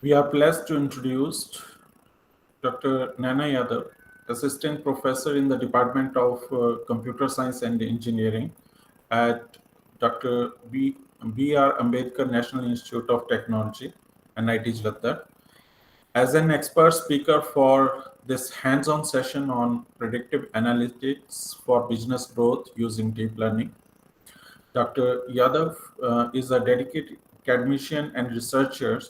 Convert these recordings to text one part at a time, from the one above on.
We are blessed to introduce Dr. Nana Yadav, Assistant Professor in the Department of Computer Science and Engineering at Dr. B.R. Ambedkar National Institute of Technology, NIT Jalandhar, as an expert speaker for this hands-on session on predictive analytics for business growth using deep learning. Dr. Yadav is a dedicated academician and researcher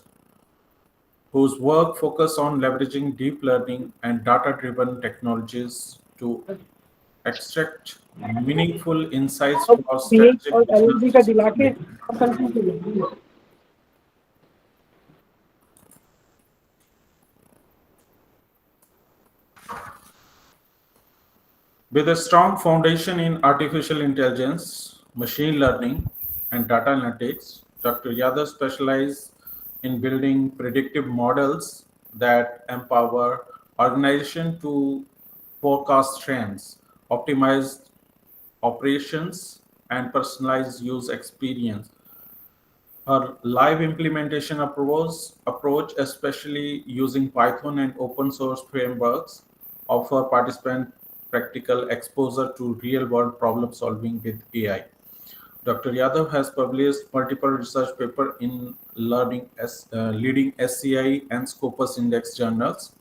whose work focus on leveraging deep learning and data-driven technologies to extract meaningful insights for BEd strategic और business LLB का दिला decision के making. और confuse हो गया। With a strong foundation in artificial intelligence, machine learning, and data analytics, Dr. Yadav specializes in building predictive models that empower organizations to forecast trends, optimize operations, and personalize use experience. Her live implementation approach, especially using Python and open source frameworks, offer participants practical exposure to real-world problem solving with AI. Dr. Yadav has published multiple research papers in leading SCI and Scopus Index journals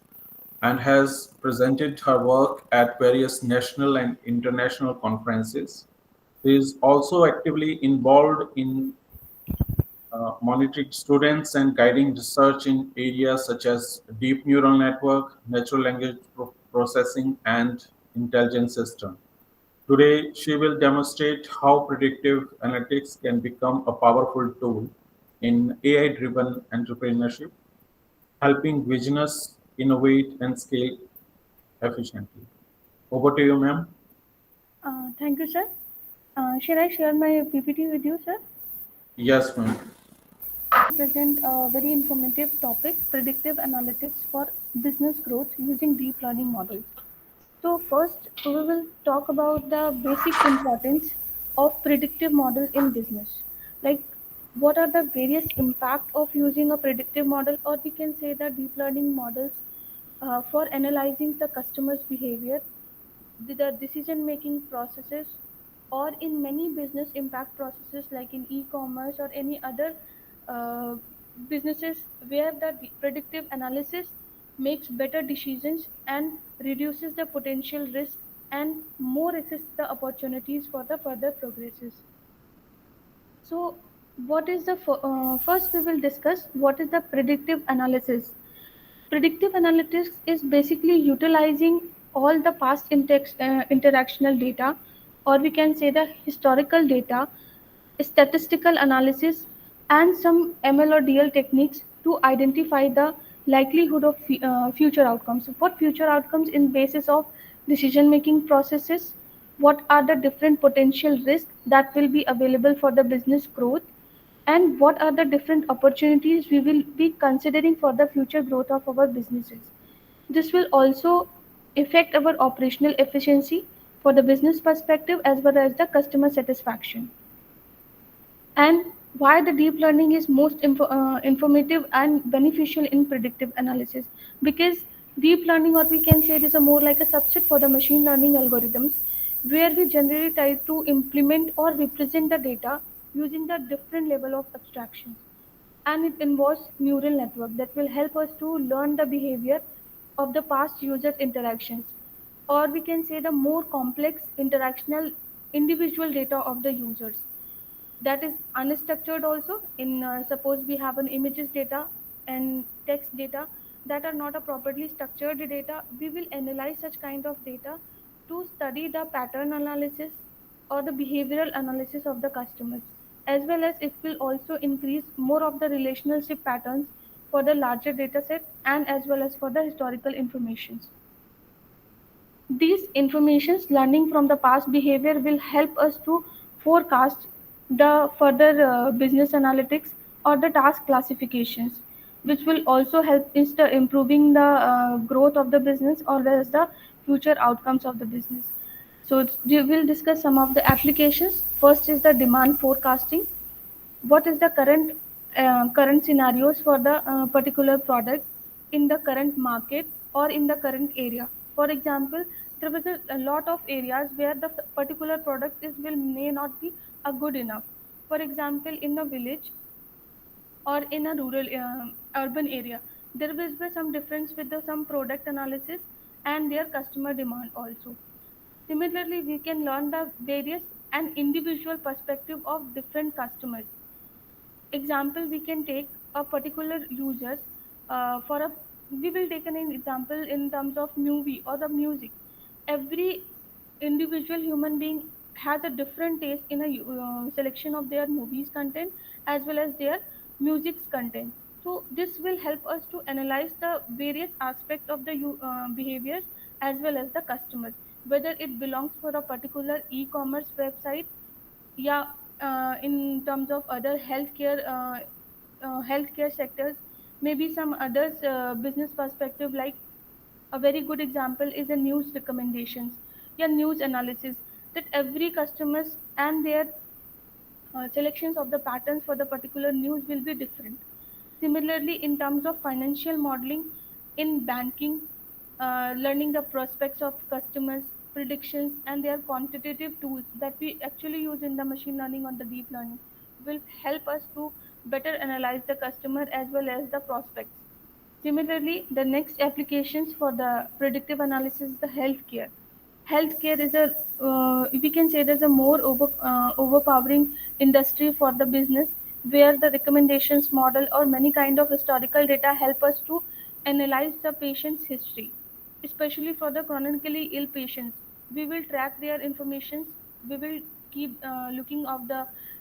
and has presented her work at various national and international conferences. She is also actively involved in monitoring students and guiding research in areas such as deep neural network, natural language processing, and intelligence system. Today, she will demonstrate how predictive analytics can become a powerful tool in AI-driven entrepreneurship, helping business innovate and scale efficiently. Over to you, ma'am. Thank you, sir. Shall I share my PPT with you, sir? Yes, ma'am. Present a very informative topic, predictive analytics for business growth using deep learning models. So first, we will talk about the basic importance of predictive model in business. Like, what are the various impact of using a predictive model, or we can say the deep learning models for analyzing the customer's behavior, the decision making processes, or in many business impact processes like in e-commerce or any other uh, businesses where the predictive analysis makes better decisions and reduces the potential risk and more access the opportunities for the further progresses. So, what is the first we will discuss what is the predictive analysis. Predictive analytics is basically utilizing all the past interactional data, or we can say the historical data, statistical analysis, and some ML or DL techniques to identify the likelihood of future outcomes. What future outcomes in basis of decision making processes? What are the different potential risks that will be available for the business growth? And what are the different opportunities we will be considering for the future growth of our businesses. This will also affect our operational efficiency for the business perspective as well as the customer satisfaction. And why the deep learning is most informative and beneficial in predictive analysis, because deep learning, or we can say it is a more like a subset for the machine learning algorithms, where we generally try to implement or represent the data using the different level of abstractions, and it involves neural network that will help us to learn the behavior of the past user interactions, or we can say the more complex interactional individual data of the users that is unstructured also in suppose we have an images data and text data that are not a properly structured data. We will analyze such kind of data to study the pattern analysis or the behavioral analysis of the customers, as well as it will also increase more of the relationship patterns for the larger data set and as well as for the historical informations. These informations learning from the past behavior will help us to forecast the further business analytics or the task classifications, which will also help in improving the growth of the business or as the future outcomes of the business. So we will discuss some of the applications. First is the demand forecasting. What is the current? current scenarios for the particular product in the current market or in the current area. For example, there was a lot of areas where the particular product is will may not be good enough. For example, in a village or in a rural urban area, there will be some difference with the some product analysis and their customer demand also. Similarly, we can learn the various and individual perspective of different customers. Example, we can take a particular users for a we will take an example in terms of movie or the music. Every individual human being has a different taste in a selection of their movies content as well as their music's content. So this will help us to analyze the various aspects of the behaviors as well as the customers, whether it belongs for a particular e-commerce website. Yeah, in terms of other healthcare sectors, maybe some others business perspective, like a very good example is a news recommendations, yeah, news analysis, that every customers and their selections of the patterns for the particular news will be different. Similarly, in terms of financial modeling in banking, learning the prospects of customers, predictions, and their quantitative tools that we actually use in the machine learning or the deep learning will help us to better analyze the customer as well as the prospects. Similarly, the next applications for the predictive analysis is the healthcare. Healthcare is a we can say there's a more overpowering industry for the business, where the recommendations model or many kind of historical data help us to analyze the patient's history, especially for the chronically ill patients. We will track their informations. We will keep looking of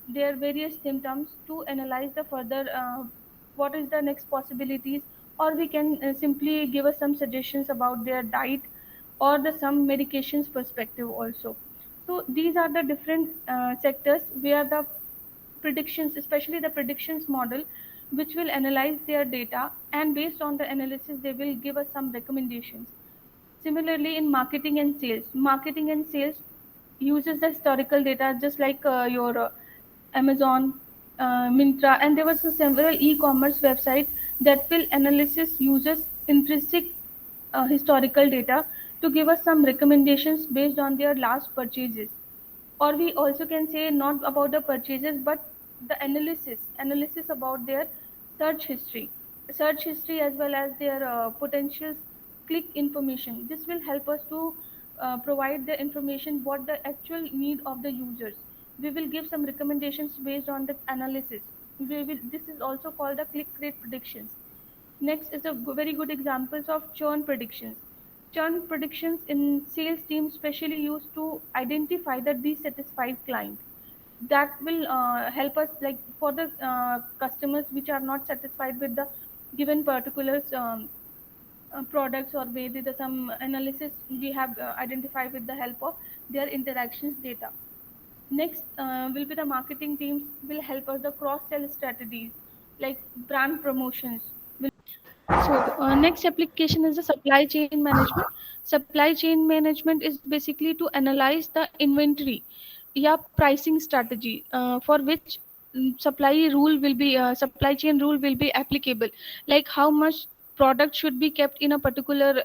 their various symptoms to analyze the further what is the next possibilities, or we can simply give us some suggestions about their diet or the some medications perspective also. So these are the different sectors where the predictions, especially the predictions model, which will analyze their data, and based on the analysis they will give us some recommendations. Similarly, in marketing and sales uses the historical data, just like your Amazon, Mintra, and there was several e-commerce website that will analysis users intrinsic historical data to give us some recommendations based on their last purchases. Or we also can say not about the purchases but the analysis about their search history search history as well as their potential click information. This will help us to provide the information what the actual need of the users. We will give some recommendations based on the analysis. This is also called the click rate predictions. Next is a very good examples of churn predictions. Churn predictions in sales teams specially used to identify the dissatisfied client. That will help us, like for the customers which are not satisfied with the given particulars products, or maybe the some analysis we have identified with the help of their interactions data. Next will be the marketing teams will help us the cross sell strategies like brand promotions. So next application is the supply chain management. Supply chain management is basically to analyze the inventory, yeah, pricing strategy for which supply chain rule will be applicable, like how much product should be kept in a particular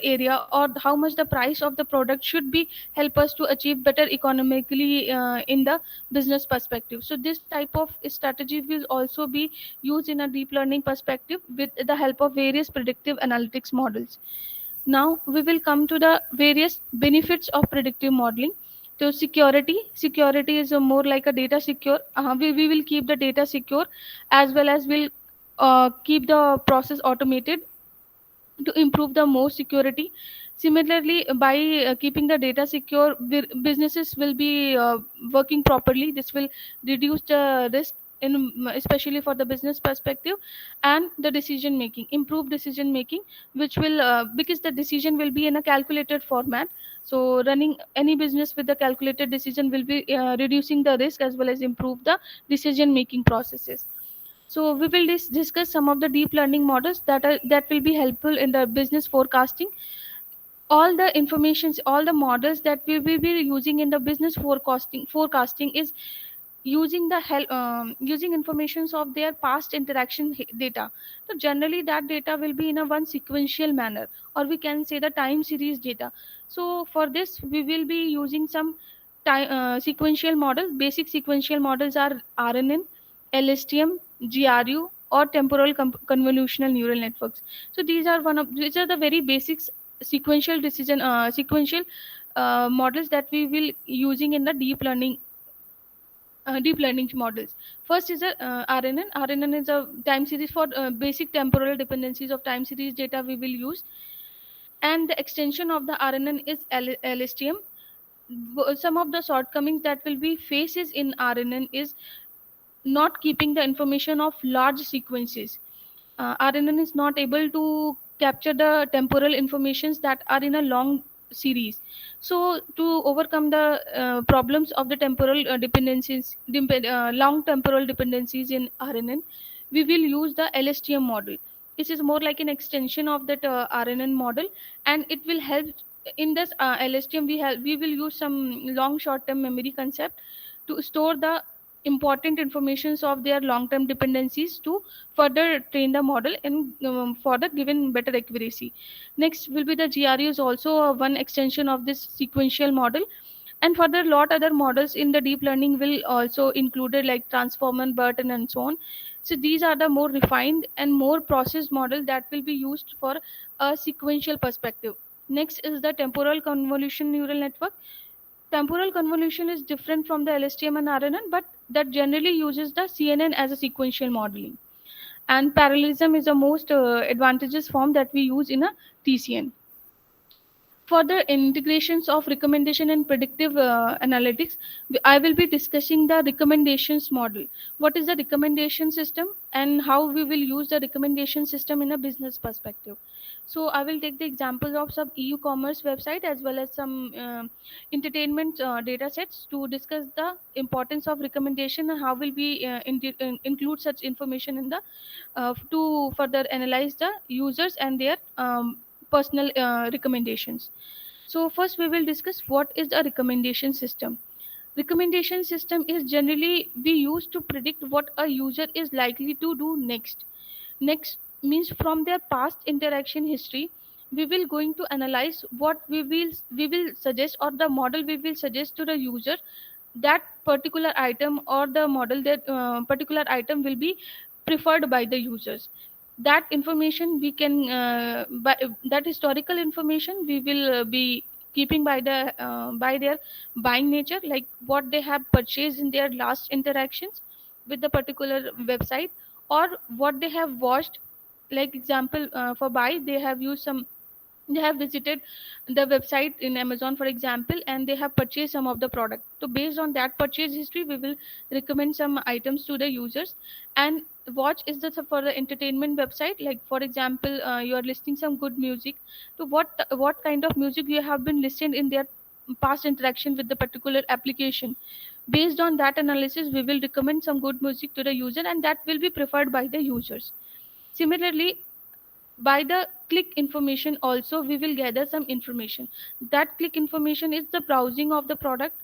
area, or how much the price of the product should be help us to achieve better economically in the business perspective. So this type of strategy will also be used in a deep learning perspective with the help of various predictive analytics models. Now we will come to the various benefits of predictive modeling. So security is a more like a data secure. We will keep the data secure, as well as will keep the process automated to improve the more security. Similarly, by keeping the data secure, businesses will be working properly. This will reduce the risk in especially for the business perspective, and the decision making, improve decision making, which will because the decision will be in a calculated format. So running any business with the calculated decision will be reducing the risk as well as improve the decision making processes. So we will discuss some of the deep learning models that will be helpful in the business forecasting. All the informations, all the models that we will be using in the business forecasting is using the help using informations of their past interaction data. So generally that data will be in a one sequential manner, or we can say the time series data. So for this we will be using some time sequential models. Basic sequential models are RNN, LSTM, GRU, or temporal convolutional neural networks. So these are the very basics sequential decision sequential models that we will using in the deep learning models. First is a RNN. RNN is a time series for basic temporal dependencies of time series data we will use, and the extension of the RNN is LSTM. Some of the shortcomings that will be faces in RNN is not keeping the information of large sequences. RNN is not able to capture the temporal informations that are in a long series. So to overcome the problems of the temporal long temporal dependencies in RNN, we will use the LSTM model. This is more like an extension of that RNN model, and it will help in this LSTM. We will use some long short term memory concept to store the important informations of their long term dependencies to further train the model and for the given better accuracy. Next will be the GRU is also one extension of this sequential model, and further lot other models in the deep learning will also included like transformer, Burton, and so on. So these are the more refined and more processed model that will be used for a sequential perspective. Next is the temporal convolution neural network. Temporal convolution is different from the LSTM and RNN, but that generally uses the CNN as a sequential modeling. And parallelism is the most advantageous form that we use in a TCN. Further integrations of recommendation and predictive analytics, I will be discussing the recommendations model. What is the recommendation system and how we will use the recommendation system in a business perspective. So I will take the examples of some EU commerce website as well as some entertainment data sets to discuss the importance of recommendation and how will we include such information in the to further analyze the users and their personal recommendations. So first we will discuss what is the recommendation system. Recommendation system is generally we use to predict what a user is likely to do next. Next means from their past interaction history, we will going to analyze what we will suggest, or the model we will suggest to the user, that particular item or the model, that particular item will be preferred by the users. That information we can that historical information we will be keeping by their buying nature, like what they have purchased in their last interactions with the particular website, or what they have watched. Like example, for buy they have used some, they have visited the website in Amazon for example, and they have purchased some of the product. So based on that purchase history we will recommend some items to the users. And watch is the for the entertainment website, like for example, you are listing some good music. So what kind of music you have been listened in their past interaction with the particular application. Based on that analysis we will recommend some good music to the user, and that will be preferred by the users. Similarly, by the click information also we will gather some information. That click information is the browsing of the product,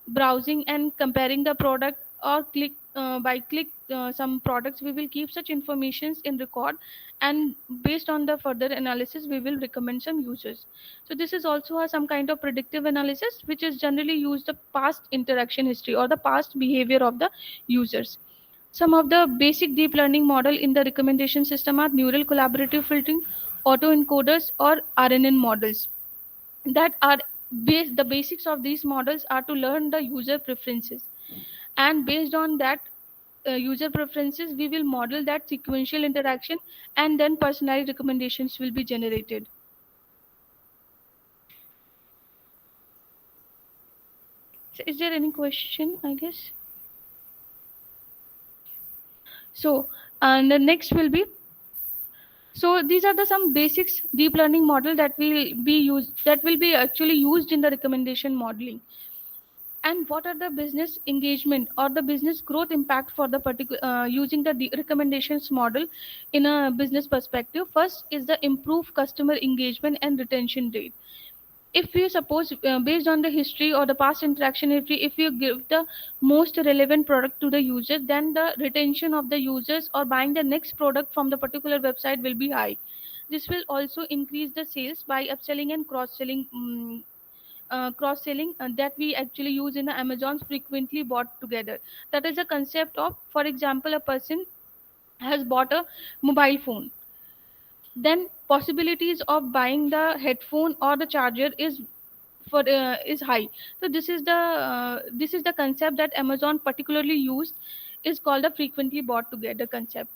browsing and comparing the product, or click by click some products we will keep such informations in record, and based on the further analysis we will recommend some users. So this is also some kind of predictive analysis which is generally used the past interaction history or the past behavior of the users. Some of the basic deep learning model in the recommendation system are neural collaborative filtering, autoencoders, or RNN models. That are the basics of these models are to learn the user preferences, and based on that user preferences, we will model that sequential interaction, and then personalized recommendations will be generated. So is there any question? I guess so. And the next will be, so these are the some basics deep learning model that will be actually used in the recommendation modeling. And what are the business engagement or the business growth impact for the particular using the recommendations model in a business perspective? First is the improved customer engagement and retention rate. If we suppose, based on the history or the past interaction, if you give the most relevant product to the user, then the retention of the users or buying the next product from the particular website will be high. This will also increase the sales by upselling and cross selling that we actually use in the Amazon's frequently bought together. That is a concept of, for example, a person has bought a mobile phone, then possibilities of buying the headphone or the charger is high. So this is the concept that Amazon particularly used, is called the frequently bought together concept.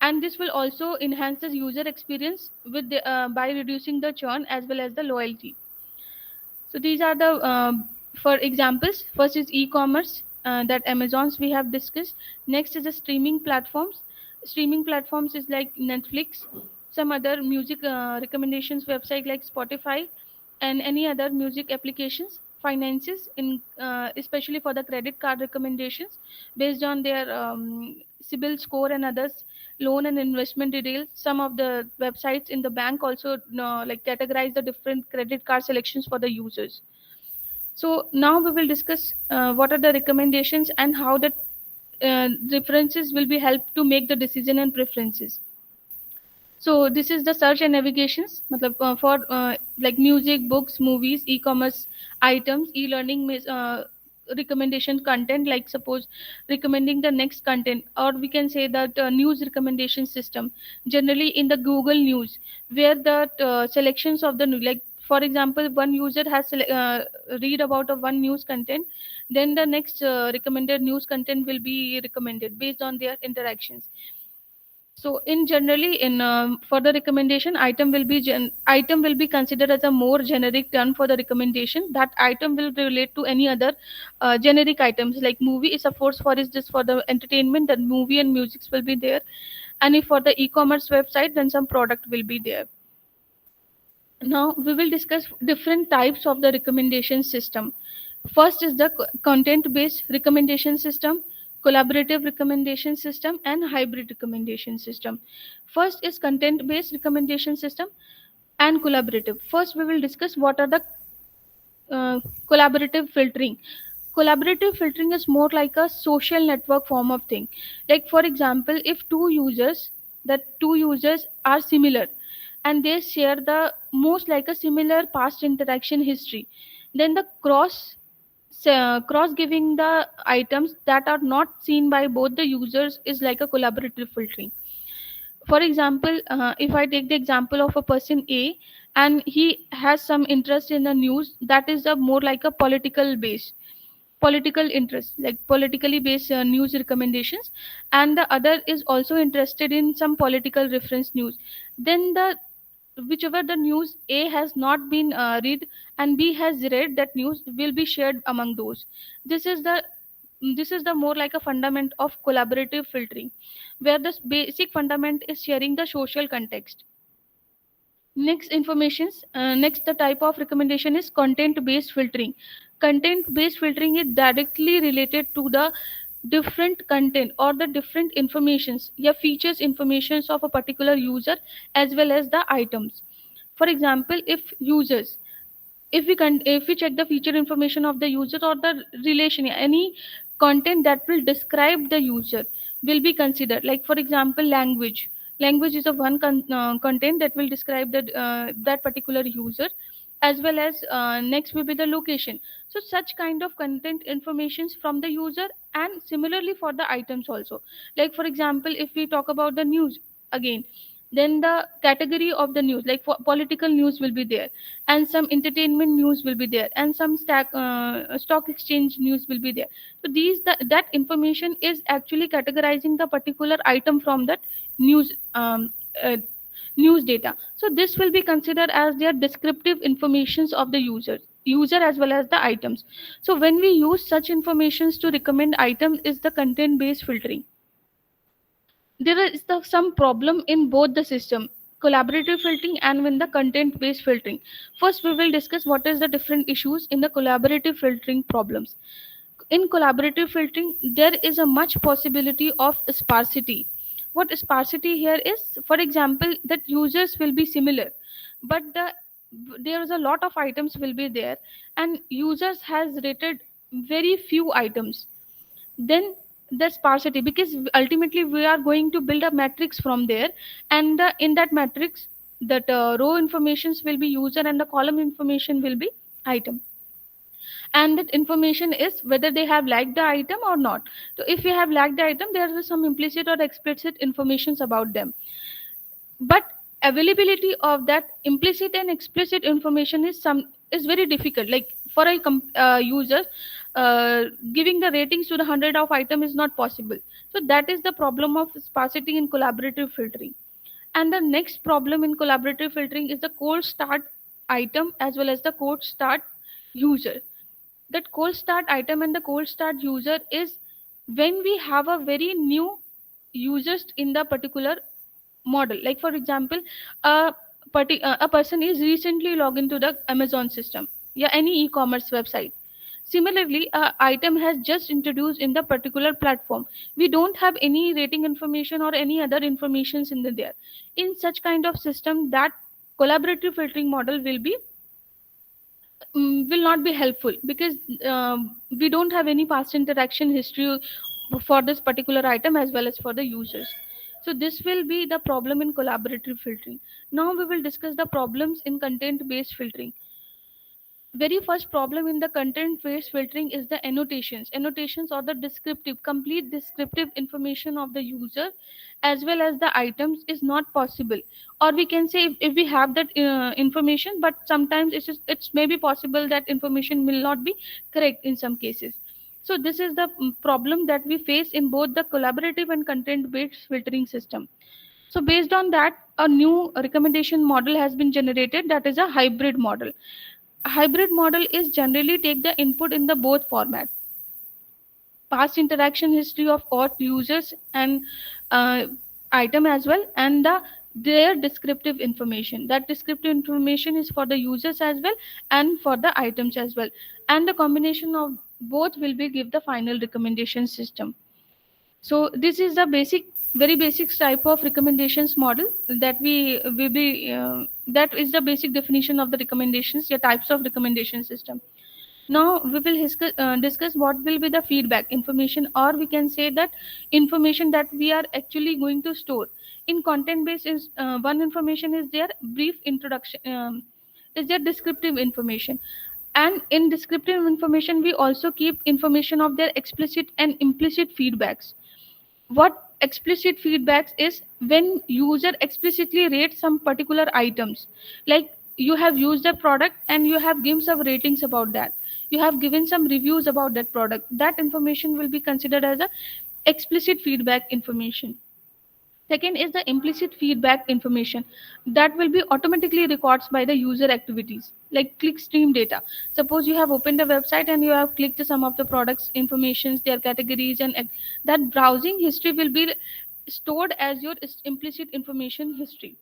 And this will also enhance the user experience by reducing the churn as well as the loyalty. So these are the for examples. First is e-commerce, that Amazon's we have discussed. Next is the streaming platforms. Streaming platforms is like Netflix, some other music recommendations website like Spotify, and any other music applications. Finances, in especially for the credit card recommendations based on their CIBIL score and others, loan and investment details. Some of the websites in the bank also like categorize the different credit card selections for the users. So now we will discuss what are the recommendations and how the differences will be helped to make the decision and preferences. So this is the search and navigations, matlab, for like music, books, movies, e-commerce items, e-learning recommendation content, like suppose recommending the next content, or we can say that news recommendation system, generally in the Google News, where the selections of the like for example, one user has read about a one news content, then the next recommended news content will be recommended based on their interactions. So in generally in for the recommendation, item will be considered as a more generic term for the recommendation. That item will relate to any other generic items, like movie is of course for is just for the entertainment, then movie and music will be there. And if for the e-commerce website, then some product will be there. Now we will discuss different types of the recommendation system. First is the content based recommendation system, collaborative recommendation system, and hybrid recommendation system. First is content based recommendation system and collaborative. First we will discuss what are the uh, collaborative filtering. Collaborative filtering is more like a social network form of thing. Like for example, if two users are similar and they share the most like a similar past interaction history, then the cross giving the items that are not seen by both the users is like a collaborative filtering. For example, if I take the example of a person A, and he has some interest in the news that is a more like a political interest, like politically based news recommendations, and the other is also interested in some political reference news, then the whichever the news A has not been read and B has read, that news will be shared among those. This is the more like a fundament of collaborative filtering, where the basic fundament is sharing the social context. Next the type of recommendation is content based filtering. Content based filtering is directly related to the different content or the different informations, yeah, features informations of a particular user as well as the items. For example, if we check the feature information of the user or the relation, any content that will describe the user will be considered. Like for example, language is a content that will describe that particular user, as well as next will be the location. So such kind of content informations from the user, and similarly for the items also. Like for example, if we talk about the news again, then the category of the news, like for political news will be there, and some entertainment news will be there, and some stock exchange news will be there. So that information is actually categorizing the particular item from that news news data. So this will be considered as their descriptive informations of the user as well as the items. So when we use such informations to recommend items is the content based filtering. There is some problem in both the system, collaborative filtering and in the content based filtering. First we will discuss what is the different issues in the collaborative filtering problems. In collaborative filtering, there is a much possibility of sparsity. What sparsity here is, for example, that users will be similar, but the there is a lot of items will be there, and users has rated very few items. Then the sparsity, because ultimately we are going to build a matrix from there, and in that matrix, that row informations will be user and the column information will be item, and that information is whether they have liked the item or not. So if you have liked the item, there is some implicit or explicit informations about them, but availability of that implicit and explicit information is very difficult. Like for a user, giving the ratings to the 100 of item is not possible. So that is the problem of sparsity in collaborative filtering. And the next problem in collaborative filtering is the cold start item as well as the cold start user. That cold start item and the cold start user is when we have a very new users in the particular model. Like for example, a person is recently logged into the Amazon system, yeah, any e-commerce website. Similarly, a item has just introduced in the particular platform. We don't have any rating information or any other informations in there. In such kind of system, that collaborative filtering model will not be helpful, because we don't have any past interaction history for this particular item as well as for the users. So this will be the problem in collaborative filtering. Now we will discuss the problems in content based filtering. Very first problem in the content based filtering is the annotations or the descriptive, complete descriptive information of the user as well as the items is not possible. Or we can say, if we have that information, but sometimes it's maybe possible that information will not be correct in some cases. So this is the problem that we face in both the collaborative and content based filtering system. So based on that, a new recommendation model has been generated, that is a hybrid model. A hybrid model is generally take the input in the both format, past interaction history of all users and uh, item as well, and their descriptive information. That descriptive information is for the users as well and for the items as well, and the combination of both will be give the final recommendation system. So this is the basic, very basic type of recommendations model that we will be that is the basic definition of the recommendations, the types of recommendation system. Now we will discuss what will be the feedback information, or we can say that information that we are actually going to store in content base is one information is their brief introduction, is their descriptive information. And in descriptive information we also keep information of their explicit and implicit feedbacks. What explicit feedbacks is when user explicitly rates some particular items, like you have used a product and you have given some ratings about that, you have given some reviews about that product, that information will be considered as a explicit feedback information. Second is the implicit feedback information, that will be automatically records by the user activities, like click stream data. Suppose you have opened a website and you have clicked some of the products informations, their categories, and that browsing history will be stored as your implicit information history.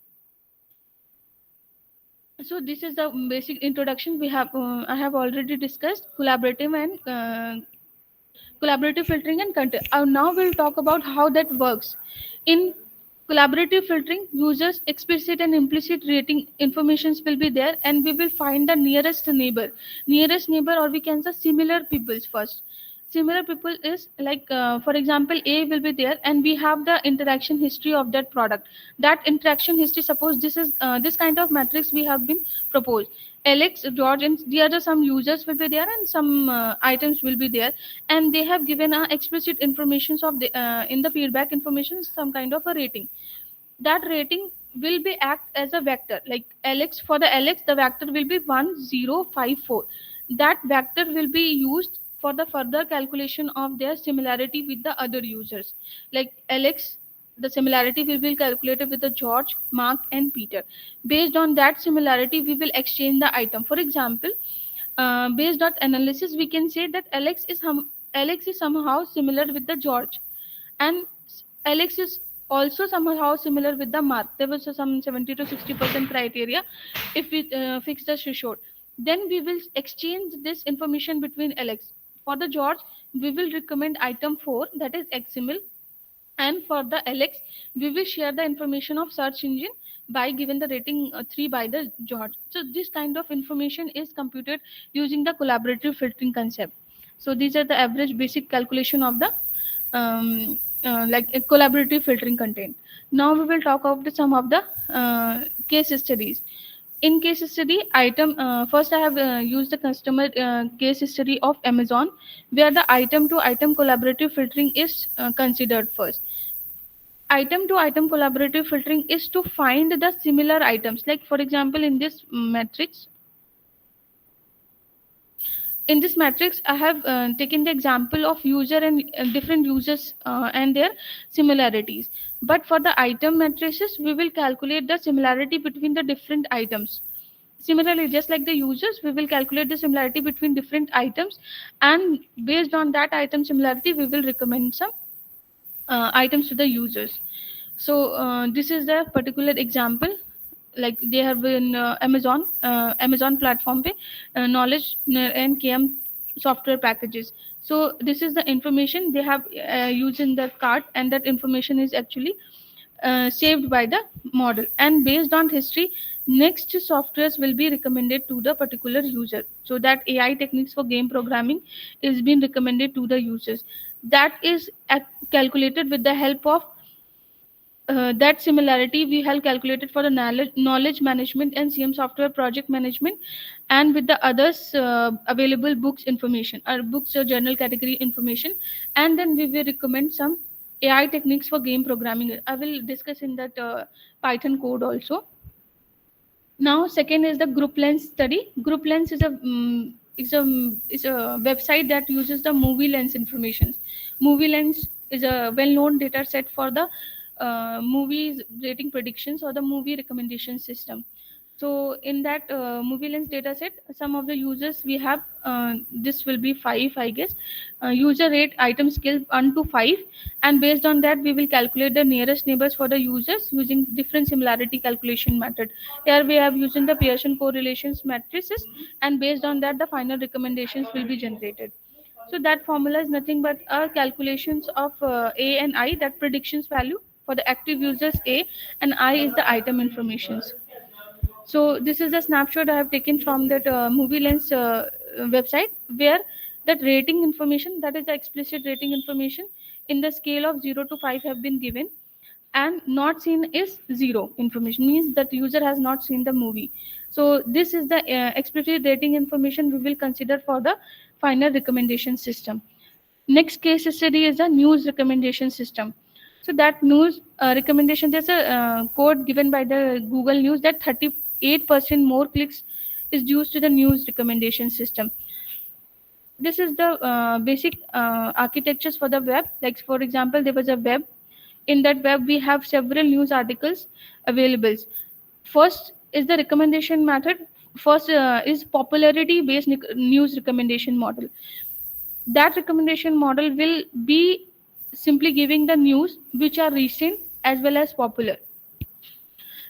So this is the basic introduction we have. I have already discussed collaborative filtering and content. Now we'll talk about how that works. In collaborative filtering, users explicit and implicit rating informations will be there, and we will find the nearest neighbor, or we can say similar peoples first. Similar people is like, for example, A will be there, and we have the interaction history of that product. That interaction history, suppose this is this kind of matrix we have been proposed. Alex, George, and the other some users will be there, and some items will be there, and they have given explicit informations of the in the feedback information some kind of a rating. That rating will be act as a vector, like Alex, for the Alex the vector will be 1054. That vector will be used for the further calculation of their similarity with the other users. Like Alex, the similarity will be calculated with the George, Mark, and Peter. Based on that similarity we will exchange the item. For example, based on analysis we can say that Alex is somehow similar with the George, and Alex is also somehow similar with the Mark. There was some 70 to 60% criteria if we fix the threshold. Then we will exchange this information between Alex. For the George, we will recommend item 4, that is XML. And for the LX, we will share the information of search engine by given the rating 3 by the George. So this kind of information is computed using the collaborative filtering concept. So these are the average basic calculation of the like a collaborative filtering content. Now we will talk about some of the case studies. In case study item, first I have used the customer case study of Amazon, where the item to item collaborative filtering is considered first. Item to item collaborative filtering is to find the similar items. Like for example, in this matrix I have taken the example of user and different users and their similarities. But for the item matrices, we will calculate the similarity between the different items. Similarly, just like the users, we will calculate the similarity between different items, and based on that item similarity, we will recommend some items to the users. So this is the particular example. Like they have in Amazon platform पे knowledge and KM software packages. So this is the information they have used in the cart, and that information is actually saved by the model. And based on history, next softwares will be recommended to the particular user. So that AI techniques for game programming is being recommended to the users. That is calculated with the help of that similarity we have calculated for the knowledge management and CM software project management, and with the others available books information or books or journal category information. And then we will recommend some AI techniques for game programming. I will discuss in that Python code also. Now second is the group lens study. Group lens is a website that uses the movie lens information. Movie lens is a well known data set for the movies rating predictions or the movie recommendation system. So in that movie lens data set, some of the users we have, this will be 5 I guess. User rate item skill 1 to 5, and based on that we will calculate the nearest neighbors for the users using different similarity calculation method. Here we have using the Pearson correlations matrices, and based on that the final recommendations will be generated. So that formula is nothing but calculations of A and I, that predictions value for the active users A, and I is the item informations. So this is a snapshot I have taken from that movie lens website, where that rating information, that is the explicit rating information in the scale of 0 to 5 have been given, and not seen is 0 information, means that user has not seen the movie. So this is the explicit rating information we will consider for the final recommendation system. Next case study is a news recommendation system. So that news recommendation, there's a code given by the Google News that 38% more clicks is due to the news recommendation system. This is the basic architectures for the web. Like for example, there was a web. In that web, we have several news articles available. First is the recommendation method. First is popularity based news recommendation model. That recommendation model will be simply giving the news which are recent as well as popular.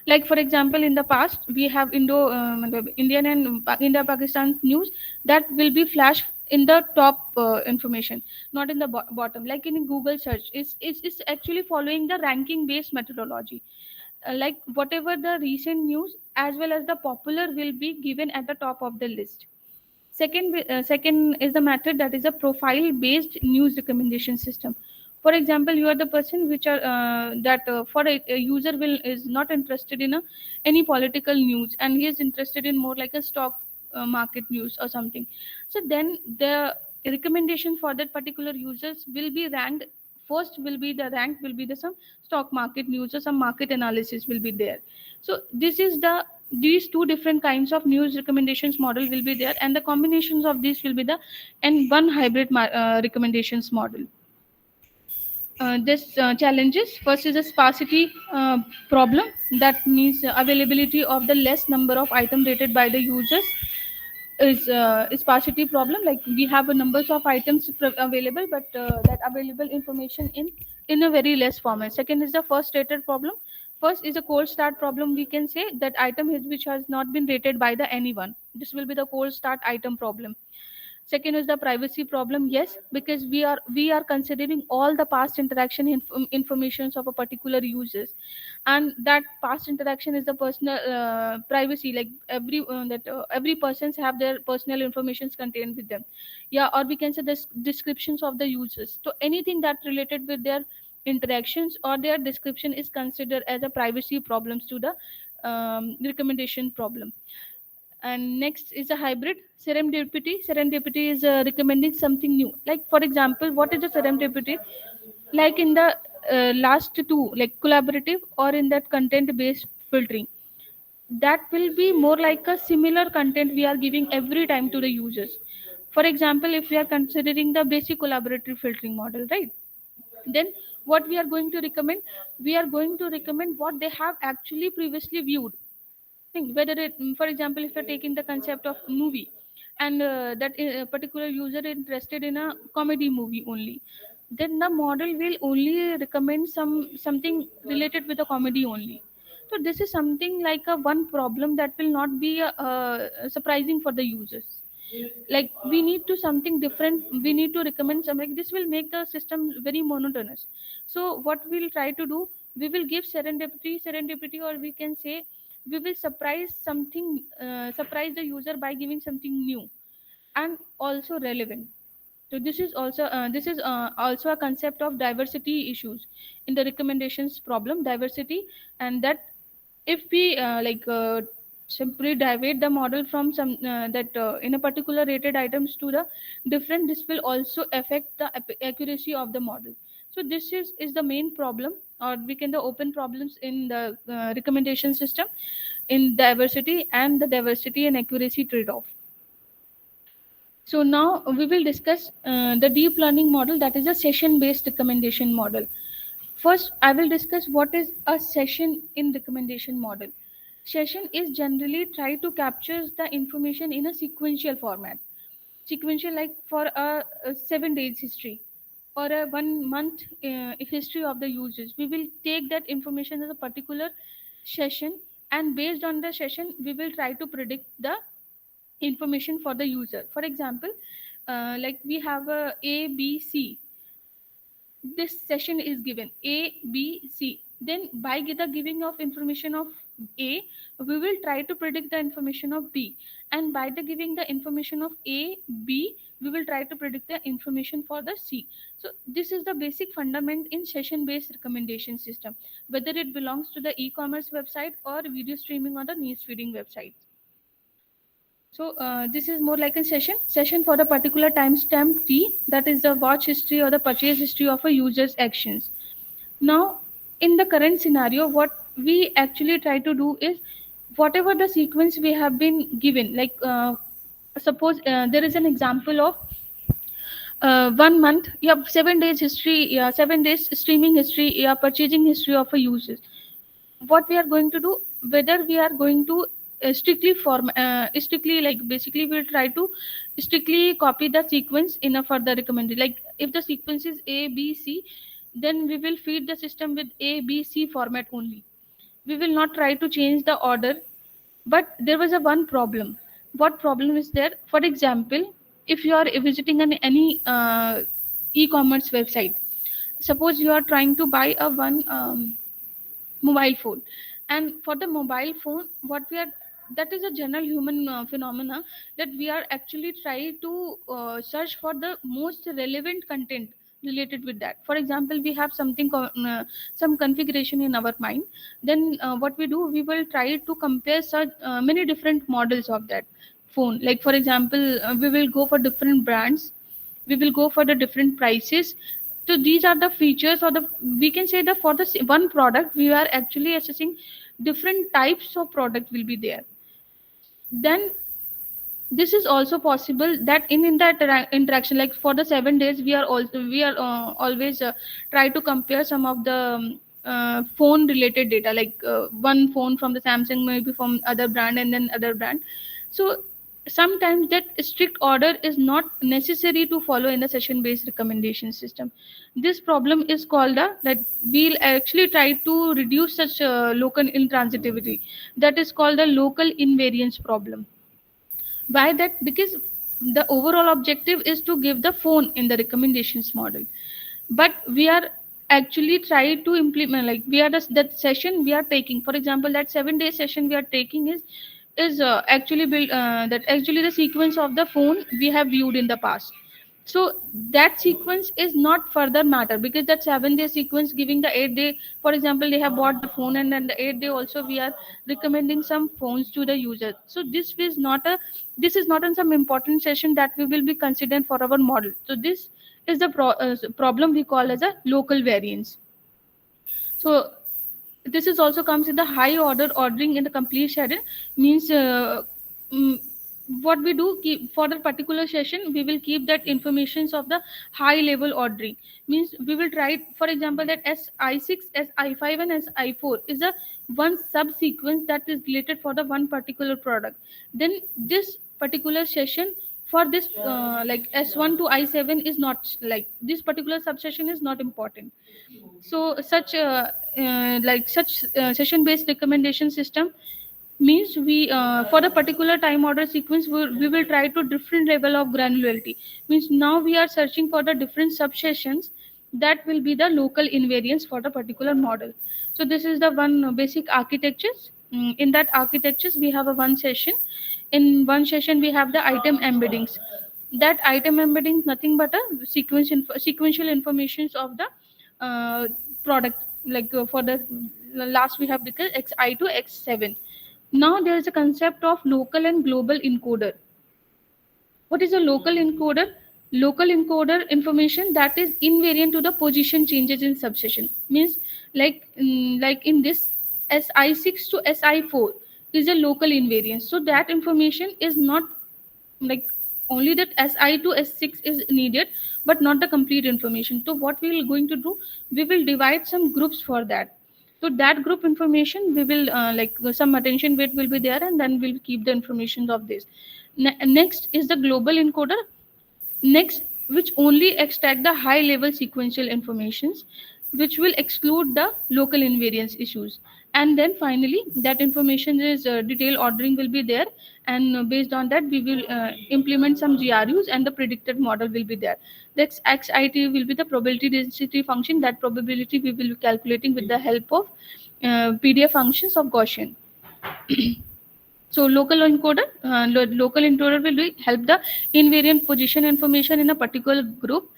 Like for example, in the past we have Indian and India Pakistan news that will be flashed in the top information, not in the bottom. Like in Google search, it's actually following the ranking based methodology. Like whatever the recent news as well as the popular will be given at the top of the list. Second is the method that is a profile-based news recommendation system. For example, you are the person which are that for a user will is not interested in any political news, and he is interested in more like a stock market news or something. So then the recommendation for that particular users will be ranked. First will be the rank will be the some stock market news or some market analysis will be there. So this is the these two different kinds of news recommendations model will be there, and the combinations of these will be the and one hybrid recommendations model. This challenges, first is a sparsity problem. That means availability of the less number of item rated by the users is sparsity problem. Like we have a numbers of items available, but that available information in a very less format. Second is the first rated problem. First is a cold start problem. We can say that item which has not been rated by the anyone, this will be the cold start item problem. Second is the privacy problem. Yes, because we are considering all the past interaction informations of a particular users, and that past interaction is the personal privacy, like every persons have their personal informations contained with them. Yeah, or we can say the descriptions of the users. So anything that related with their interactions or their description is considered as a privacy problems to the recommendation problem. And next is a hybrid serendipity is recommending something new. Like for example, what is the serendipity? Like in the last two, like collaborative or in that content based filtering, that will be more like a similar content we are giving every time to the users. For example, if we are considering the basic collaborative filtering model, right, then what we are going to recommend, we are going to recommend what they have actually previously viewed. Think whether it, for example, if you're taking the concept of movie, and that particular user interested in a comedy movie only, then the model will only recommend something related with the comedy only. So this is something like a one problem that will not be surprising for the users. Like we need to something different, we need to recommend something, this will make the system very monotonous. So what we'll try to do, we will give serendipity, or we can say we will surprise something, surprise the user by giving something new and also relevant. So this is also a concept of diversity issues in the recommendations problem, diversity. And that if we simply divide the model from some that in a particular rated items to the different, this will also affect the accuracy of the model. So this is the main problem, or we can the open problems in the recommendation system in diversity and the diversity and accuracy trade-off. So now we will discuss the deep learning model, that is a session based recommendation model. First, I will discuss what is a session in recommendation model. Session is generally try to capture the information in a sequential format. Sequential, like for a 7 days history or a 1 month history of the users. We will take that information as a particular session, and based on the session, we will try to predict the information for the user. For example, like we have a b c, this session is given a b c, then by the giving of information of a, we will try to predict the information of b, and by the giving the information of a b, we will try to predict the information for the c. So this is the basic fundament in session based recommendation system, whether it belongs to the e-commerce website or video streaming or the news feeding websites. So this is more like a session for the particular timestamp t, that is the watch history or the purchase history of a user's actions. Now, in the current scenario, what we actually try to do is whatever the sequence we have been given, like suppose there is an example of 1 month, you have 7 days history, 7 days streaming history, purchasing history of a user. What we are going to do, whether we are going to strictly, like basically we'll try to strictly copy the sequence in a further recommended. Like if the sequence is a b c, then we will feed the system with a b c format only. We will not try to change the order. But there was a one problem. What problem is there? For example, if you are visiting any e-commerce website, suppose you are trying to buy a one mobile phone, and for the mobile phone, what we are, that is a general human phenomena, that we are actually trying to search for the most relevant content related with that. For example, we have some configuration in our mind, then what we do, we will try to compare such many different models of that phone. Like for example, we will go for different brands, we will go for the different prices. So these are the features, or the, we can say that for the one product we are actually assessing different types of product will be there. Then this is also possible that in that interaction, like for the 7 days, we are always try to compare some of the phone related data, like one phone from the Samsung, maybe from other brand and then other brand. So sometimes that strict order is not necessary to follow in the session based recommendation system. This problem is called that we'll actually try to reduce such local intransitivity, that is called the local invariance problem. Why that? Because the overall objective is to give the phone in the recommendations model, but we are actually try to implement, like we are that session we are taking, for example that 7 day session we are taking is actually built that actually the sequence of the phone we have viewed in the past. So that sequence is not further matter, because that 7 day sequence giving the 8 day, for example they have bought the phone and then the 8 day also we are recommending some phones to the user. So this is not on some important session that we will be considering for our model. So this is the problem we call as a local variance. So this is also comes in the high order ordering in the complete schedule, means mm, what we do keep for the particular session, we will keep that informations of the high level ordering, means we will try, for example that si6 si5 and si4 is a one subsequence that is related for the one particular product. Then this particular session for this like s1 to i7 is not, like this particular subsession is not important. So such session based recommendation system means we for the particular time order sequence we will try to different level of granularity, means now we are searching for the different subsessions that will be the local invariance for the particular model. So this is the one basic architectures. In that architectures we have a one session. In one session we have the item embeddings. That item embedding is nothing but a sequential informations of the uh, product, like for the last we have because xi to x7. Now there is a concept of local and global encoder. What is a local encoder? Local encoder information that is invariant to the position changes in subsession, means like in this si6 to si4 is a local invariance. So that information is not like only that si to s6 is needed, but not the complete information. So what we will going to do, we will divide some groups for that. So that group information we will some attention weight will be there, and then we'll keep the information of this. Next is the global encoder. Next, which only extract the high level sequential informations, which will exclude the local invariance issues. And then finally that information is detailed ordering will be there, and based on that we will implement some grus, and the predicted model will be there. That's xit will be the probability density function. That probability we will be calculating with the help of pdf functions of Gaussian. So local encoder will help the invariant position information in a particular group,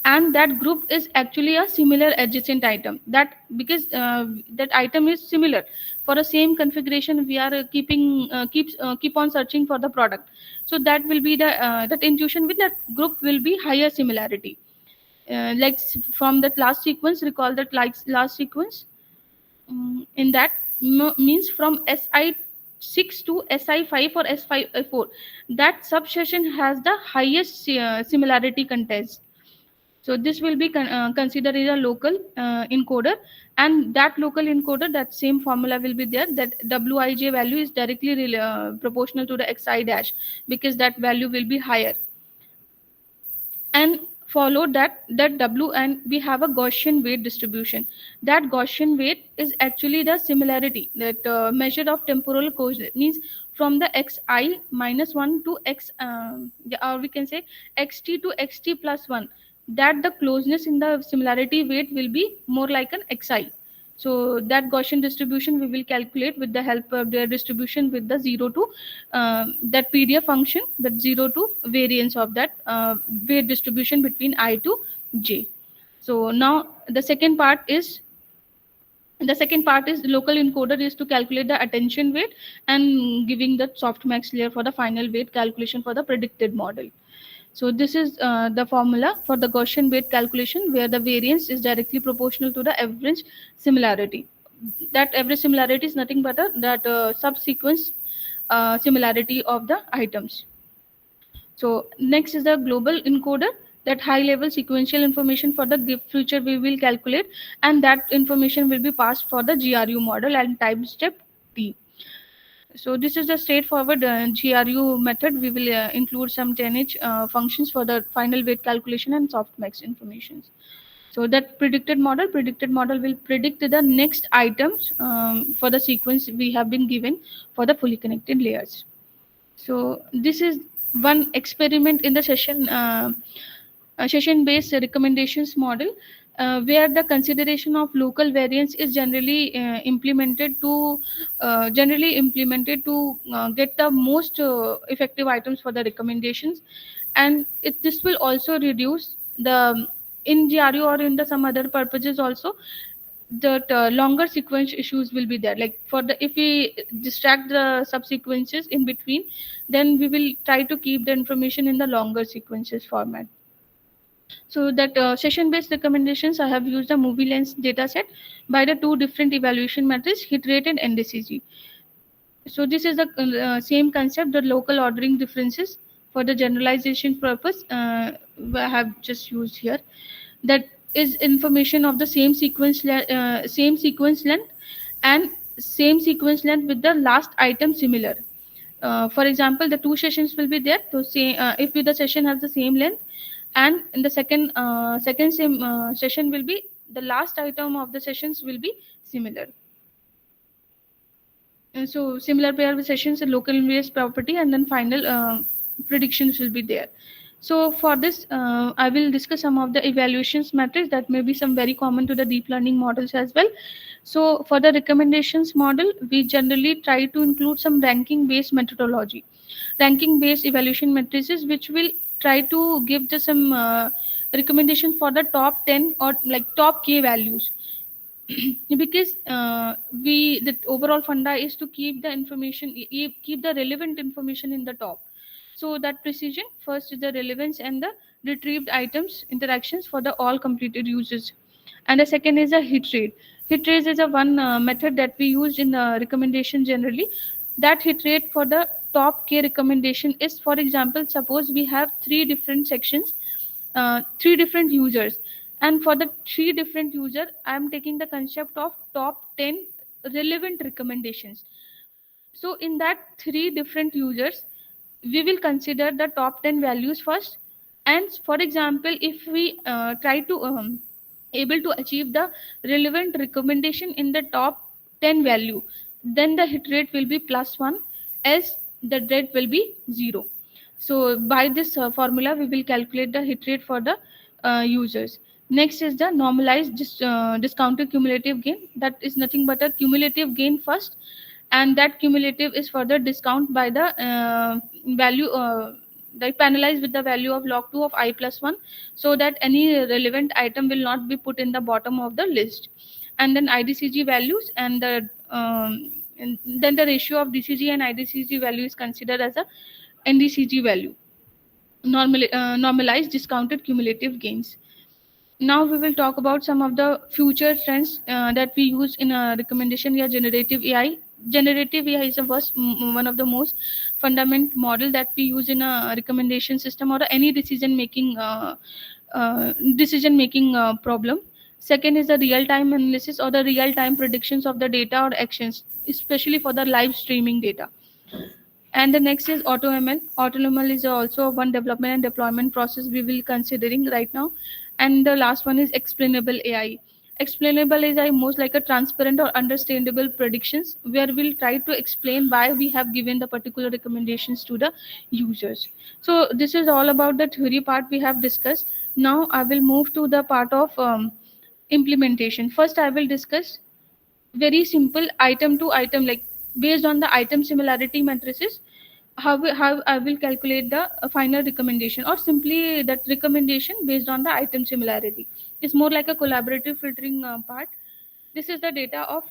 and that group is actually a similar adjacent item. That because that item is similar for the same configuration, we are keep on searching for the product. So that will be the that intuition with that group will be higher similarity. From that last sequence, recall that like last sequence. In that means from si6 to si5 or s4, that subsession has the highest similarity context. So this will be considered as a local encoder, and that local encoder, that same formula will be there, that wij value is directly proportional to the xi dash, because that value will be higher. And follow that w, and we have a Gaussian weight distribution. That Gaussian weight is actually the similarity, that measure of temporal coordinate, means from the xi minus 1 to x or we can say xt to xt plus 1, that the closeness in the similarity weight will be more like an xi. So that Gaussian distribution we will calculate with the help of the distribution with the 0 to that PDF function, that 0 to variance of that weight distribution between I to j. So now the second part is local encoder is to calculate the attention weight and giving the softmax layer for the final weight calculation for the predicted model. So this is the formula for the Gaussian weight calculation, where the variance is directly proportional to the average similarity. That average similarity is nothing but that subsequence similarity of the items. So next is the global encoder, that high level sequential information for the gift future we will calculate, and that information will be passed for the GRU model and time step T. So this is the straightforward GRU method. We will include some 10H functions for the final weight calculation and softmax informations. So that predicted model will predict the next items for the sequence we have been given for the fully connected layers. So this is one experiment in the session based recommendations model, where the consideration of local variance is generally implemented to get the most effective items for the recommendations. And this will also reduce the, in GRU or in the some other purposes also, that longer sequence issues will be there. Like for the, if we distract the subsequences in between, then we will try to keep the information in the longer sequences format. So that session based recommendations, I have used the movie lens dataset by the two different evaluation methods, hit rate and NDCG. So this is the same concept, the local ordering differences for the generalization purpose, I have just used here. That is information of the same sequence length, and same sequence length with the last item similar. For example, the two sessions will be there. So say if the session has the same length, and in the second same session will be, the last item of the sessions will be similar. And so similar pair with sessions and local invariance property, and then final predictions will be there. So for this, I will discuss some of the evaluations metrics that may be some very common to the deep learning models as well. So for the recommendations model, we generally try to include some ranking based methodology, ranking based evaluation matrices, which will try to give the some recommendations for the top 10 or like top k values. Because we, the overall funda is to keep the information, keep the relevant information in the top. So that precision first is the relevance and the retrieved items interactions for the all completed uses. And the second is a hit rate. Hit rate is a one method that we use in the recommendation generally. That hit rate for the top k recommendation is, for example, suppose we have three different sections, three different users, and for the three different user, I am taking the concept of top 10 relevant recommendations. So in that three different users, we will consider the top 10 values first. And for example, if we try to able to achieve the relevant recommendation in the top 10 value, then the hit rate will be +1, as the rate will be 0. So by this formula, we will calculate the hit rate for the users. Next is the normalized discounted cumulative gain. That is nothing but a cumulative gain first, and that cumulative is further discount by the value, like penalized with the value of log 2 of I plus 1, so that any relevant item will not be put in the bottom of the list. And then IDCG values, and then the ratio of DCG and IDCG value is considered as a NDCG value, normalized discounted cumulative gains. Now we will talk about some of the future trends that we use in a recommendation via generative AI. Generative AI is one of the most fundamental model that we use in a recommendation system or any decision making problem. Second is the real time analysis or the real time predictions of the data or actions, especially for the live streaming data. And the next is AutoML. AutoML is also one development and deployment process we will considering right now. And the last one is explainable AI. Explainable AI most like a transparent or understandable predictions, where we'll try to explain why we have given the particular recommendations to the users. So this is all about the theory part we have discussed. Now I will move to the part of implementation. First, I will discuss very simple item to item, like based on the item similarity matrices, how I will calculate the final recommendation, or simply that recommendation based on the item similarity. It's more like a collaborative filtering part. This is the data of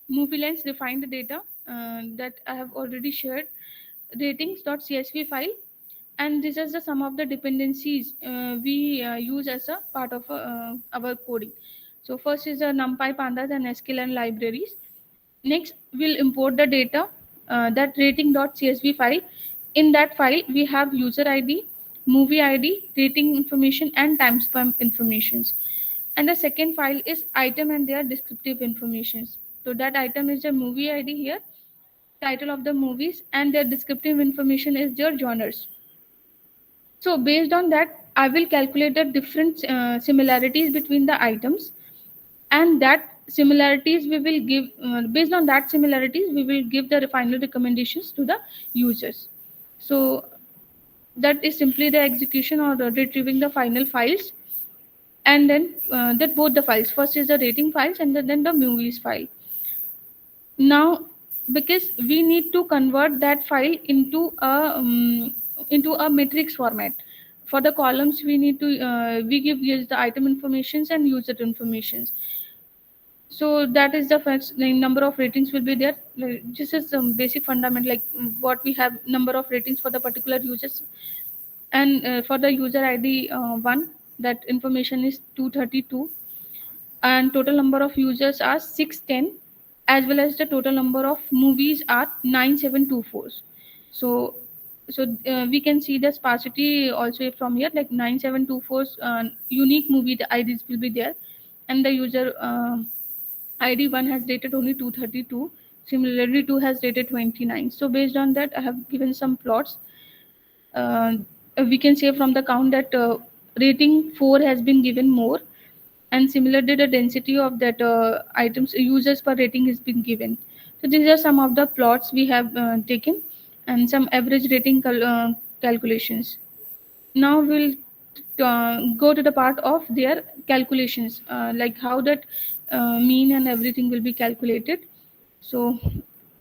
movie lens refined data that I have already shared, ratings.csv file. And this is the sum of the dependencies we use as a part of our coding. So first is the NumPy, Pandas, and sklearn libraries. Next, we'll import the data, that rating.csv file. In that file, we have user ID, movie ID, rating information, and timestamp informations. And the second file is item and their descriptive informations. So that item is the movie ID here, title of the movies, and their descriptive information is their genres. So based on that, I will calculate the different similarities between the items, and that similarities we will give, based on that similarities we will give the final recommendations to the users. So that is simply the execution or retrieving the final files, and then that both the files, first is the rating files and then the movies file. Now, because we need to convert that file into a matrix format. For the columns, we need to we give use the item informations and user informations. So that is the first. The number of ratings will be there. Like, this is some basic fundamental, like what we have number of ratings for the particular users, and for the user ID one, that information is 232, and total number of users are 610, as well as the total number of movies are 9724. So we can see the sparsity also from here, like 9724 unique movie IDs will be there, and the user ID 1 has rated only 232. Similarly, 2 has rated 29. So based on that, I have given some plots. uh, we can say from the count that rating 4 has been given more, and similarly the density of that items users per rating has been given. So these are some of the plots we have taken, and some average rating calculations. Now we'll go to the part of their calculations, like how that mean and everything will be calculated. So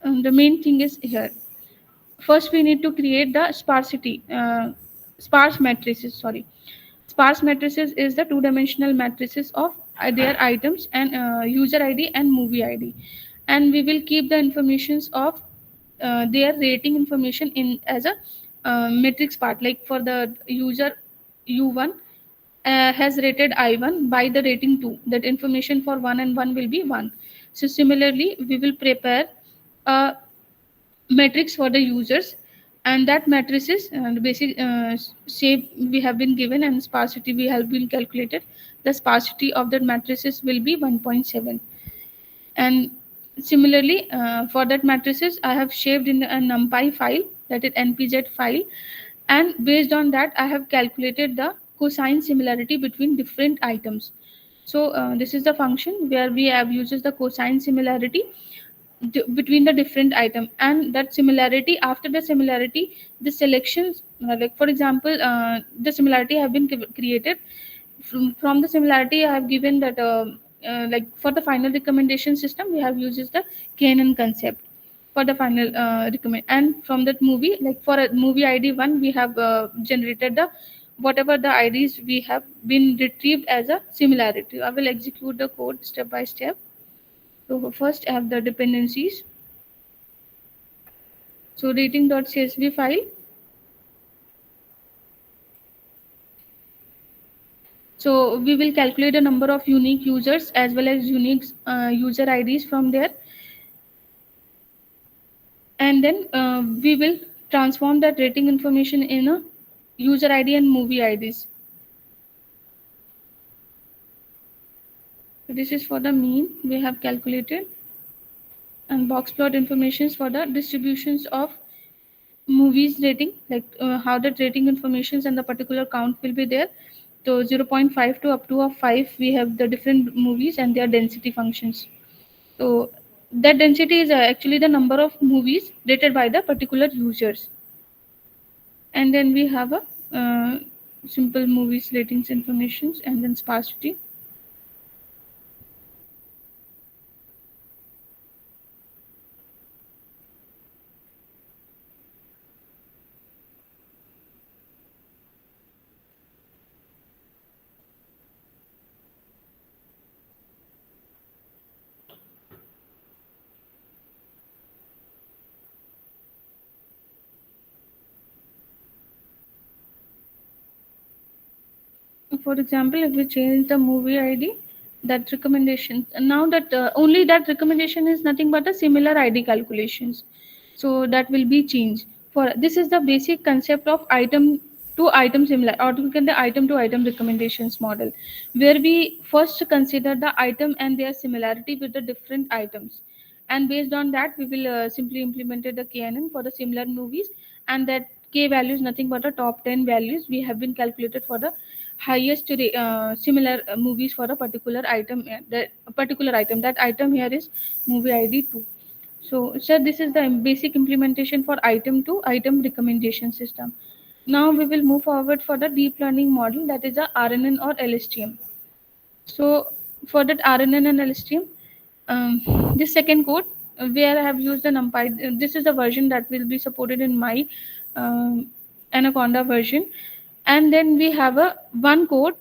the main thing is here. First, we need to create the sparse matrices. Sorry, sparse matrices is the two-dimensional matrices of their items and user ID and movie ID, and we will keep the informations of their rating information in as a matrix part. Like for the user U1 has rated I1 by the rating 2. That information for 1 and 1 will be 1. So similarly, we will prepare a matrix for the users, and that matrices and basic shape we have been given and sparsity we have been calculated. The sparsity of that matrices will be 1.7. And similarly, for that matrices I have shaped in a numpy file, that is npz file, and based on that I have calculated the cosine similarity between different items. So this is the function where we have uses the cosine similarity between the different item, and that similarity, after the similarity the selections, like for example the similarity have been created. From the similarity I have given that like for the final recommendation system we have uses the knn concept for the final recommend. And from that movie, like for a movie id 1 we have generated the whatever the ids we have been retrieved as a similarity. I will execute the code step by step. So first I have the dependencies. So rating.csv file. So we will calculate the number of unique users as well as unique user IDs from there, and then we will transform that rating information in a user ID and movie IDs. So this is for the mean we have calculated, and box plot informations for the distributions of movies rating, like how that rating informations and the particular count will be there. So 0.5 to up to of 5 we have the different movies and their density functions. So that density is actually the number of movies rated by the particular users. And then we have a simple movies ratings informations and then sparsity. For example, if we change the movie ID, that recommendation, now that only that recommendation is nothing but a similar ID calculations. So that will be changed. For this is the basic concept of item to item similar, or we can the item to item recommendations model, where we first consider the item and their similarity with the different items, and based on that we will simply implemented the knn for the similar movies, and that k value is nothing but the top 10 values we have been calculated for the highest similar movies for a particular item. That particular item, that item here is movie id 2. So sir, this is the basic implementation for item to item recommendation system. Now we will move forward for the deep learning model, that is a RNN or LSTM. So for that RNN and LSTM, this second code where I have used the NumPy. This is the version that will be supported in my um, Anaconda version, and then we have a one code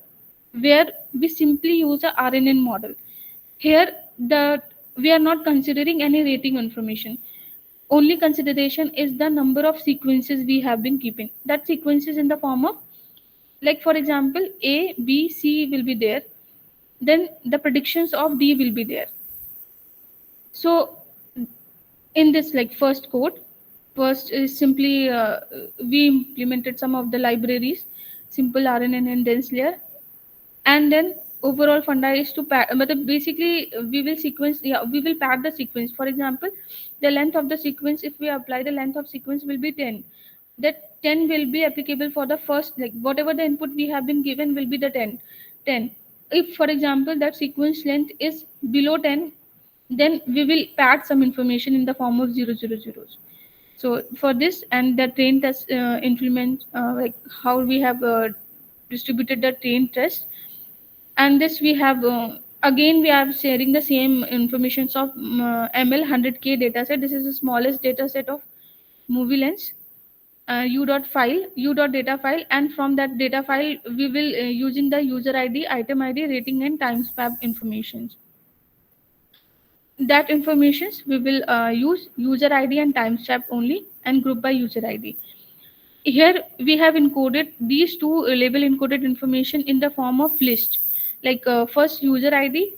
where we simply use a RNN model. Here, the we are not considering any rating information. Only consideration is the number of sequences we have been keeping. That sequences in the form of, like for example, A, B, C will be there. Then the predictions of D will be there. So in this like first code, first is simply we implemented some of the libraries, simple RNN and dense layer, and then overall funda is to pad, basically we will sequence, yeah, we will pad the sequence. For example, the length of the sequence, if we apply the length of sequence will be 10, that 10 will be applicable for the first, like whatever the input we have been given will be the 10. If for example that sequence length is below 10, then we will pad some information in the form of 000s. So for this and the train test implement, like how we have distributed the train test, and this we have again we are sharing the same informations of ml 100K dataset. This is the smallest dataset of movie lens, u dot file, u dot data file, and from that data file we will using the user id, item id, rating and timestamp informations. That informations we will use user id and timestamp only, and group by user id. Here we have encoded these two label encoded information in the form of list, like first user id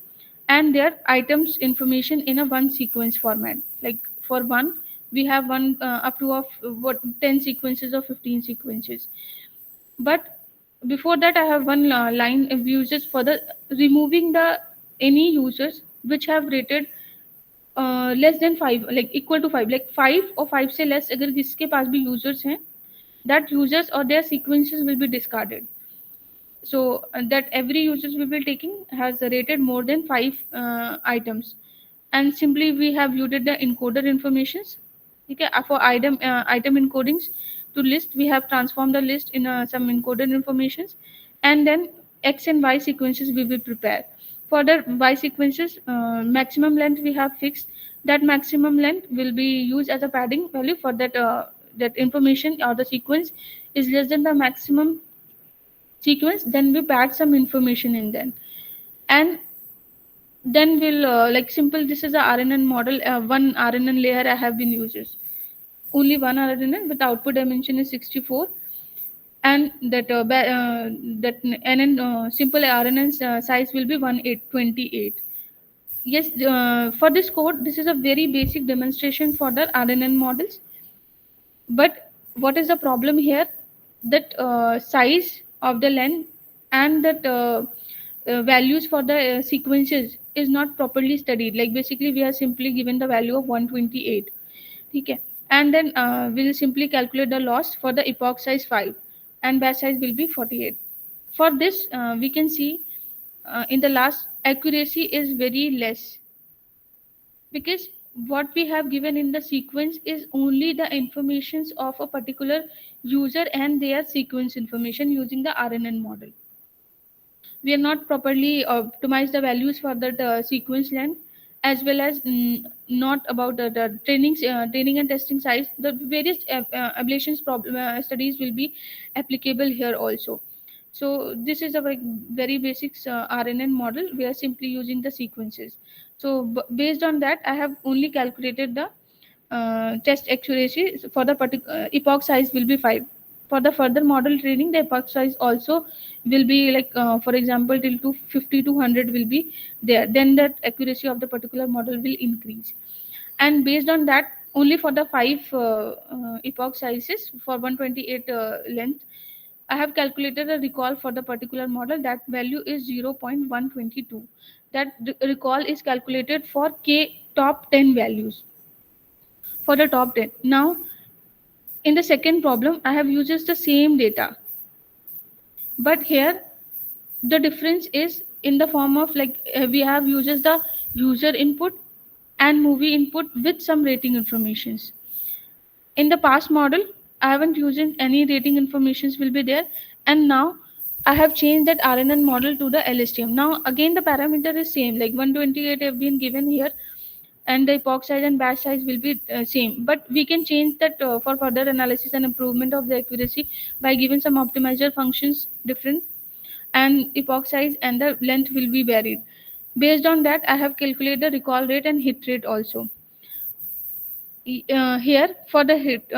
and their items information in a one sequence format. Like for one we have one up to of what 10 sequences or 15 sequences. But before that I have one line of users for the removing the any users which have rated less than 5, like equal to 5, like 5 और 5 से less अगर जिसके पास भी users हैं, that users or their sequences will be discarded. So that every users will be taking has rated more than 5 items, and simply we have viewed the encoder informations. Okay, for item encodings to list we have transformed the list in some encoded informations, and then x and y sequences we will prepare. For the y sequences, maximum length we have fixed. That maximum length will be used as a padding value for that that information or the sequence is less than the maximum sequence, then we pad some information in then, and then we'll like simple, this is a RNN model, one RNN layer I have been uses, only one RNN with output dimension is 64, and that that NN simple RNN size will be 1828. Yes, for this code this is a very basic demonstration for the RNN models. But what is the problem here? That size of the length and that values for the sequences is not properly studied. Like basically we are simply given the value of 128. Okay. And then we'll simply calculate the loss for the epoch size 5, and batch size will be 48. For this we can see in the last accuracy is very less, because what we have given in the sequence is only the informations of a particular user and their sequence information using the RNN model. We are not properly optimized the values for the sequence length, as well as not about the training and testing size. The various ablations problem studies will be applicable here also. So this is a very basic RNN model. We are simply using the sequences. So based on that, I have only calculated the test accuracy for the particular epoch size will be 5. For the further model training, the epoch size also will be like, for example, till 250 to 100 will be there. Then that accuracy of the particular model will increase. And based on that, only for the 5 epoch sizes for 128 length, I have calculated a recall for the particular model. That value is 0.122. That recall is calculated for k top 10 values, for the top 10. Now, in the second problem, I have uses the same data, but here the difference is in the form of like we have uses the user input and movie input with some rating informations. In the past model, I haven't used any rating informations will be there. And now I have changed that RNN model to the LSTM. Now again the parameter is same, like 128 have been given here, and the epoch size and batch size will be same, but we can change that for further analysis and improvement of the accuracy by giving some optimizer functions different, and epoch size and the length will be varied. Based on that, I have calculated the recall rate and hit rate also. Here for the hit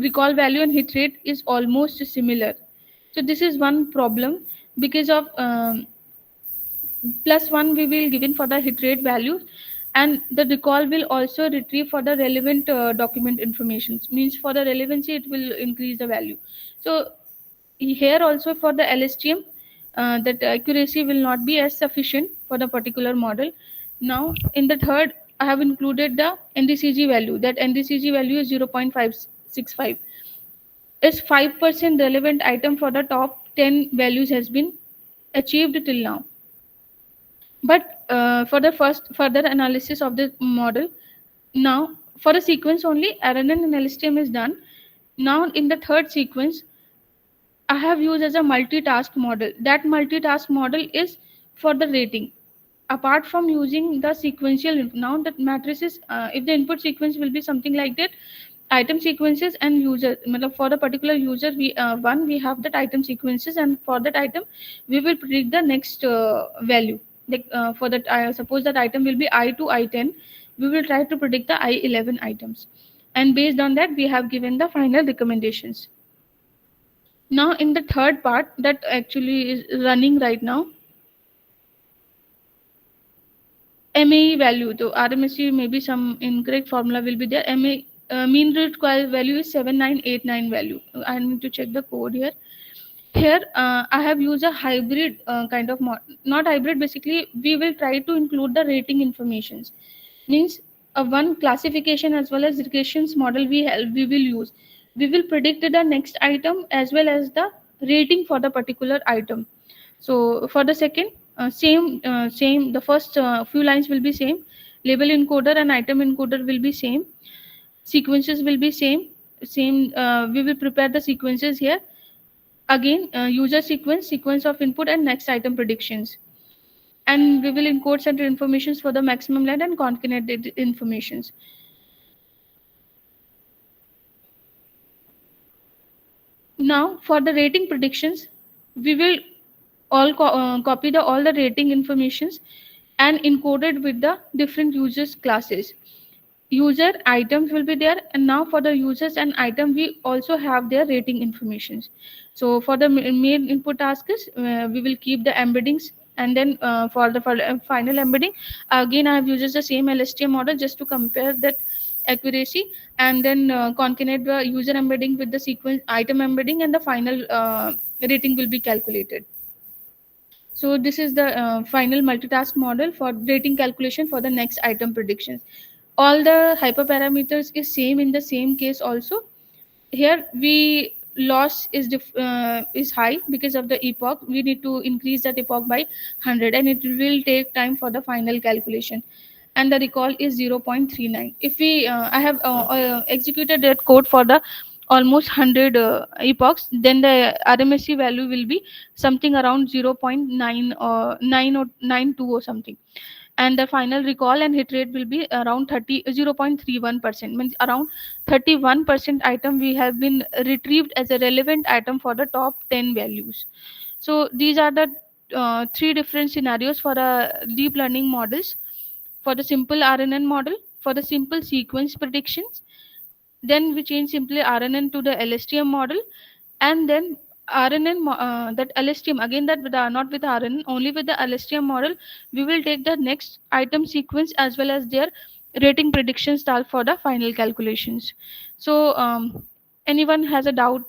recall value and hit rate is almost similar. So this is one problem because of plus one we will given for the hit rate value, and the recall will also retrieve for the relevant document information, means for the relevancy it will increase the value. So here also for the LSTM, that accuracy will not be as sufficient for the particular model. Now in the third, I have included the NDCG value. That NDCG value is 0.565. Is 5% relevant item for the top 10 values has been achieved till now. But for the first further analysis of the model, now for the sequence only RNN and LSTM is done. Now in the third sequence, I have used as a multitask model. That multitask model is for the rating. Apart from using the sequential, now that matrices, if the input sequence will be something like that, item sequences and user, for the particular user, we one we have that item sequences, and for that item, we will predict the next value. Like for that, I suppose that item will be I to I10. We will try to predict the I11 items, and based on that, we have given the final recommendations. Now in the third part that actually is running right now, MAE value, so RMSE maybe some incorrect formula will be there. MA mean required value is 7989 value. I need to check the code here. Here I have used a hybrid kind of not hybrid. Basically, we will try to include the rating informations. Means one classification as well as regressions model we will use. We will predict the next item as well as the rating for the particular item. So for the second, same. The first few lines will be same. Label encoder and item encoder will be same. Sequences will be same. Same. We will prepare the sequences here. Again, user sequence of input and next item predictions. And we will encode certain informations for the maximum length and concatenated informations. Now for the rating predictions, we will copy all the rating informations and encode it with the different users classes. User items will be there, and now for the users and item we also have their rating informations. So for the main input tasks, we will keep the embeddings, and then for final embedding, again I have used the same LSTM model just to compare that accuracy, and then concatenate the user embedding with the sequence item embedding, and the final rating will be calculated. So this is the final multitask model for rating calculation for the next item predictions. All the hyperparameters is same in the same case also. Here we loss is high because of the epoch. We need to increase that epoch by 100, and it will take time for the final calculation. And the recall is 0.39. If we I have executed that code for the almost 100 epochs, then the RMSE value will be something around 0.9 or 9 or 92 or something, and the final recall and hit rate will be around 0.31%, means around 31% item we have been retrieved as a relevant item for the top 10 values. So these are the three different scenarios for deep learning models. For the simple RNN model, for the simple sequence predictions, then we change simply RNN to the LSTM model, and then RNN that LSTM again, that with not with RNN, only with the LSTM model, we will take the next item sequence as well as their rating prediction style for the final calculations. So anyone has a doubt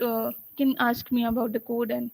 can ask me about the code and